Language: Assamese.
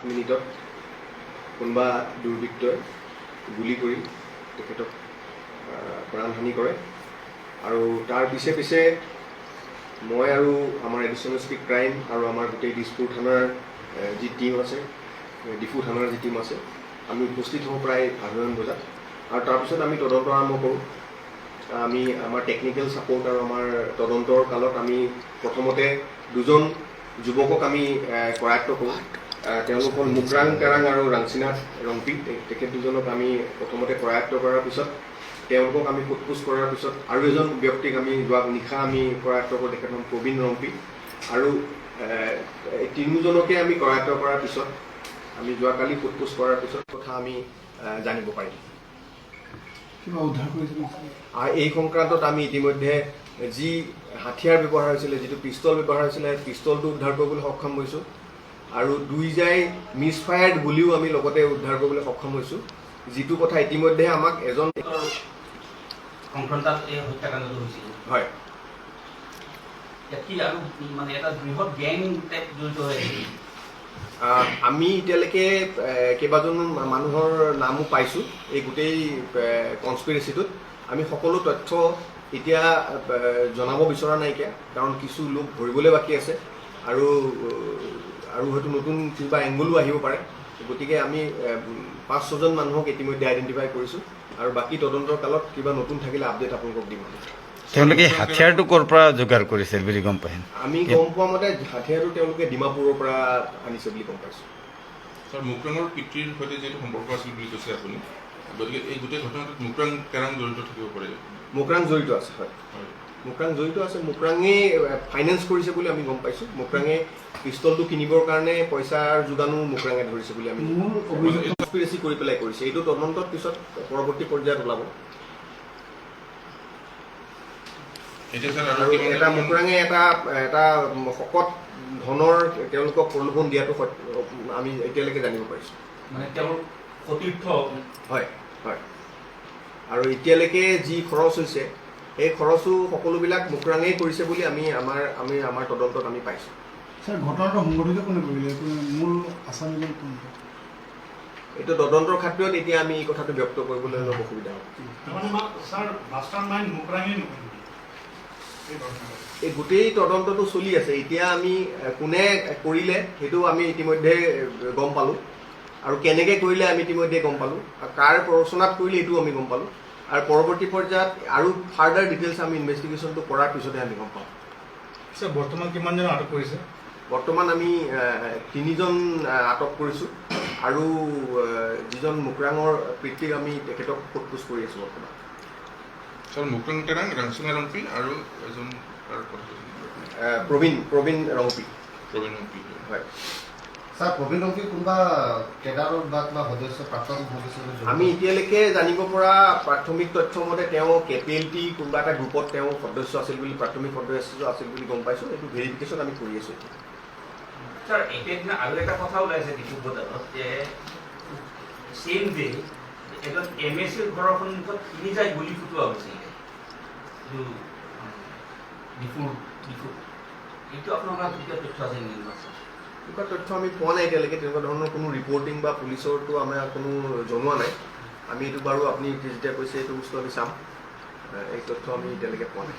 মিনিটত কোনোবা দুৰ্বৃত্তই গুলি কৰি তেখেতক প্ৰাণহানি কৰে আৰু তাৰ পিছে পিছে মই আৰু আমাৰ এডিশ্যনেল এছ পি ক্ৰাইম আৰু আমাৰ গোটেই দিছপুৰ থানাৰ যি টীম আছে ডিফু থানাৰ যি টীম আছে আমি উপস্থিত হওঁ প্ৰায় 8মান বজাত আৰু তাৰপিছত আমি তদন্ত আৰম্ভ কৰোঁ। আমি আমাৰ টেকনিকেল ছাপোৰ্ট আৰু আমাৰ তদন্তৰ কালত আমি প্ৰথমতে দুজন যুৱকক আমি কৰায়ত্ব কৰোঁ। তেওঁলোক হ'ল মুকৰাং তেৰাং আৰু ৰাংচিনাথ ৰংপি। তেখেত দুজনক আমি প্ৰথমতে কৰায়ত্ব কৰাৰ পিছত তেওঁলোকক আমি সোধপোছ কৰাৰ পিছত আৰু এজন ব্যক্তিক আমি যোৱা নিশা আমি কৰায়ত্ব কৰোঁ। তেখেত হ'ল প্ৰবীণ ৰংপি আৰু তিনিওজনকে আমি কৰায়ত্ব কৰাৰ পিছত আমি যোৱাকালি সোধপোছ কৰাৰ পিছত কথা আমি জানিব পাৰিম। আৰু এই সংক্ৰান্তত আমি ইতিমধ্যে যি হাথিয়াৰ ব্যৱহাৰ হৈছিলে, যিটো পিষ্টল ব্যৱহাৰ হৈছিলে, পিষ্টলটো উদ্ধাৰ কৰিবলৈ সক্ষম হৈছোঁ আৰু দুইজাই মিছফায়াৰ্ড গুলিও আমি লগতে উদ্ধাৰ কৰিবলৈ সক্ষম হৈছোঁ, যিটো কথা ইতিমধ্যে আমাক এজন সংক্ৰান্তত এই হত্যাকাণ্ডটো হৈছিল। হয়, কি আৰু মানে এটা বৃহৎ গ্যাং টাইপ জড়িত হৈ আছে। আমি এতিয়ালৈকে কেইবাজন মানুহৰ নামো পাইছোঁ এই গোটেই কনস্পিৰেচিটোত। আমি সকলো তথ্য এতিয়া জনাব বিচৰা নাইকিয়া, কাৰণ কিছু লোক ধৰিবলৈ বাকী আছে আৰু হয়তো নতুন কিবা এংগলো আহিব পাৰে। গতিকে আমি 5-6জন মানুহক ইতিমধ্যে আইডেণ্টিফাই কৰিছোঁ আৰু বাকী তদন্তৰ কালত কিবা নতুন থাকিলে আপডেট আপোনালোকক দিম। তেওঁলোকে হাথিয়াৰটো ক'ৰ পৰা যোগাৰ কৰিছিল বুলি গম পায়? আমি গম পোৱা মতে হাথিয়াৰটো তেওঁলোকে ডিমাপুৰৰ পৰা আনিছে বুলি গম পাইছোঁ। ছাৰ, মুকৰাঙৰ পিতৃৰ সৈতে যিহেতু সম্পৰ্ক আছিল বুলি কৈছে আপুনি, গতিকে এই গোটেই ঘটনাটোত মুকৰাং তেৰাং জড়িত থাকিব পাৰে? মুকৰাং জড়িত আছে, হয়, মুকৰাং জড়িত আছে। মুকৰাঙেই ফাইনেন্স কৰিছে বুলি আমি গম পাইছোঁ। মুকৰাঙে পিষ্টলটো কিনিবৰ কাৰণে পইচাৰ যোগানো মুকৰাঙে ধৰিছে বুলি আমি কনস্পিৰেচি কৰি পেলাই কৰিছে। এইটো তদন্তৰ পিছত পৰৱৰ্তী পৰ্যায়ত ওলাব। আৰু এটা মুকৰাঙে এটা শকত ধনৰ তেওঁলোকক প্ৰলোভন দিয়াটো আমি এতিয়ালৈকে জানিব পাৰিছোঁ। মানে তেওঁৰ সতীৰ্থ। হয় হয়, আৰু এতিয়ালৈকে যি খৰচ হৈছে সেই খৰচো সকলোবিলাক মুকৰাঙেই কৰিছে বুলি আমি আমাৰ তদন্তত আমি পাইছোঁ। ছাৰ, ঘটনাটো সংঘটিত কোনে কৰিলে? মূল আসামিজন কোন? এইটো তদন্তৰ খাতিৰত এতিয়া আমি এই কথাটো ব্যক্ত কৰিবলৈ অলপ অসুবিধা হ'ব। এই গোটেই তদন্তটো চলি আছে। এতিয়া আমি কোনে কৰিলে সেইটো আমি ইতিমধ্যে গম পালোঁ আৰু কেনেকৈ কৰিলে আমি ইতিমধ্যে গম পালোঁ, আৰু কাৰ প্ৰৰোচনাত কৰিলে এইটো আমি গম পালোঁ। আৰু পৰৱৰ্তী পৰ্যায়ত আৰু ফাৰ্ডাৰ ডিটেইলছ আমি ইনভেষ্টিগেশ্যনটো কৰাৰ পিছতহে আমি গম পাওঁ। ছাৰ, বৰ্তমান কিমানজন আটক কৰিছে? বৰ্তমান আমি 3জন আটক কৰিছোঁ আৰু যিজন মুকৰাঙৰ পিতৃক আমি তেখেতক সোধপোছ কৰি আছোঁ বৰ্তমান। ছাৰ, মুকৰাং তেৰাং, ৰাংচিনা ৰংপি আৰু এজন প্ৰবীণ ৰংপি। প্ৰবীণ ৰংপি, হয়। ছাৰ, প্ৰবীণ ৰংপি কোনোবা কেডাৰৰ বা কিবা সদস্য, প্ৰাক্তন সদস্য? আমি এতিয়ালৈকে জানিব পৰা প্ৰাথমিক তথ্য মতে তেওঁ KPLT কোনোবা এটা গ্ৰুপত তেওঁ সদস্য আছিল বুলি, প্ৰাথমিক সদস্য আছিল বুলি গম পাইছোঁ। এইটো ভেৰিফিকেশ্যন আমি কৰি আছোঁ। ছাৰ, এতিয়া আৰু এটা কথা ওলাইছে ডিফু বজাৰত যে চেম ডে এজন MSCৰ ঘৰৰ সন্মুখত 3 গুলি ফুটোৱা হৈছিল। এইটো আপোনালোকৰ কেতিয়া তথ্য আছে নেকি? তেনেকুৱা তথ্য আমি পোৱা নাই এতিয়ালৈকে। তেনেকুৱা ধৰণৰ কোনো ৰিপৰ্টিং বা পুলিচৰটো আমাৰ কোনো জনোৱা নাই। আমি এইটো বাৰু আপুনি যেতিয়া কৈছে এইটো বস্তু আমি চাম। এই তথ্য আমি এতিয়ালৈকে পোৱা নাই।